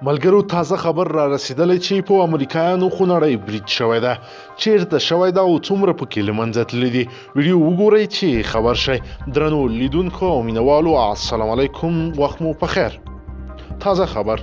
ملګرو تازه خبر را رسیدلی چې په امریکایانو خونړی برید شوی ده. چیرته شوی ده او څومره پکې له منځه تللي دي؟ ویډیو وګورئ چې خبر شئ. درنو لیدونکو او مینوالو السلام علیکم، وخت مو پخیر. تازه خبر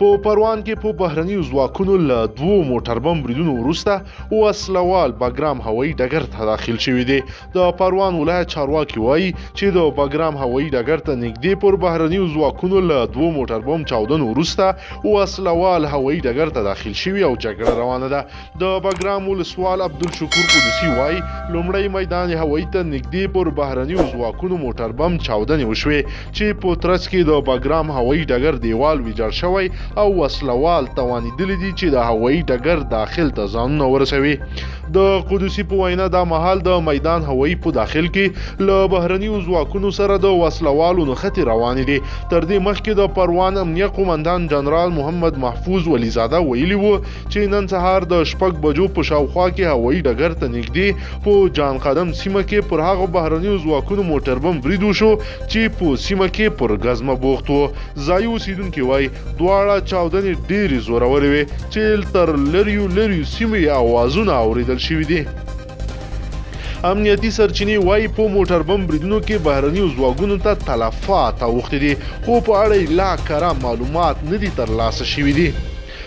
په پروان کې په بهرنیو ځواکونو له 2 موټر بم بریدونو وروسته وسلوال باګرام هوایي ډګر ته داخل شوي دي. د پروان ولایت چارواکي وایي چې د باګرام هوایي ډګر ته نږدې پر بهرنیو ځواکونو له 2 موټر بم چاودنو وروسته وسلوال هوایي ډګر ته داخل شوي او جګړه روانه ده. د باګرام ولسوال عبدالشکور قدسي وایي لومړی میدان هوایي ته نږدې پر بهرنیو ځواکونو موټر بم چاودنې وشوې چې په ترڅ کې د باګرام هوایي ډګر دیوال ویجاړ شوی او وسلوال توانیدلی دي چې د هوایي ډګر داخل ته ځانونه ورسوي. د قدسي په وینا دا مهال د میدان هوایي په داخل کې له بهرنیو ځواکونو سره د وسلوالو نښتې روانې دي. تر دې مخکې د پروان امنیه قومندان جنرال محمد محفوظ ولیزاده ویلي و چې نن سهار د 6 بجو په شاوخوا کې هوایي ډګر ته نږدې په جان قدم سیمه کې پر هغه بهرنیو ځواکونو موټر بم برید وشو چې په سیمه کې پر ګزمه بوخت و. ځایي اوسیدونکي وایي دواړه چاودنې ډېرې زورورې وې چې تر لريو سیمې اوازونه اورېدل شوي دي. امنیتي سرچینې وایي په موټر بم بریدونو کې بهرنیو ځواکونو ته تلفات اوښتي دي، خو په اړه یې لا کره معلومات نه دي ترلاسه شوي دي.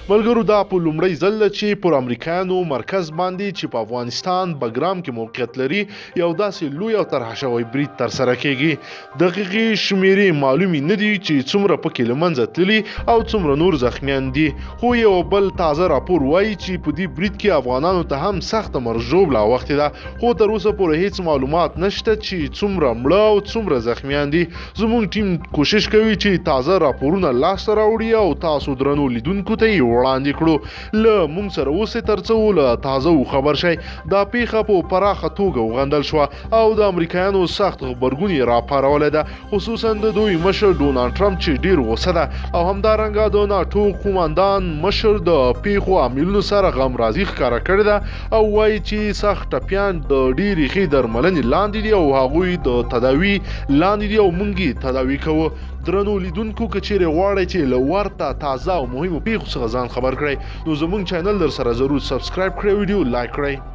ملګرو دا په لومړی ځل ده چې پر امریکایانو مرکز باندې چې په افغانستان بګرام کې موقعیت لري یو داسې لوی او طرحه شوی برید ترسره کیږي. دقیقې شمیرې معلومې نه دي چې څومره پکې له منځه تللي او څومره نور زخمیان دي، خو یو بل تازه راپور وایي چې په دې برید کې افغانانو ته هم سخته مرژوبله اوښتې ده، خو تر اوسه پورې هیڅ معلومات نشته چې څومره مړه او څومره زخمیان دي. زموږ ټیم کوشش کوي چې تازه راپورونه لاسته راوړي او تاسو درنو لیدونکو ته وړاندې کړو. له موږ سره اوسئ ترڅو له تازه خبر شئ. دا پیښه په پراخه توګه وغندل شوه او د امریکایانو سخت غبرګون یې راپارولی ده، خصوصا د دوی مشر ډونالډ ټرمپ چې ډیر غوسه ده او همدارنګه د ناټو قومندان مشر د پیښو عاملونو سره غمرازي ښکاره کړې ده او وایي چې سخت ټپیان د ډېرې ښې درملنې لاندې دي او هغوی د تداوي لاندې دي او موږ یې تداوي کوو. درنو لیدونکو که چیرې غواړئ چې له ورته تازه او مهمو پیښو څخه ځان خبر کړئ نو زموږ چینل در سره ضرور سبسکرایب کړئ، ویډیو لایک کړئ.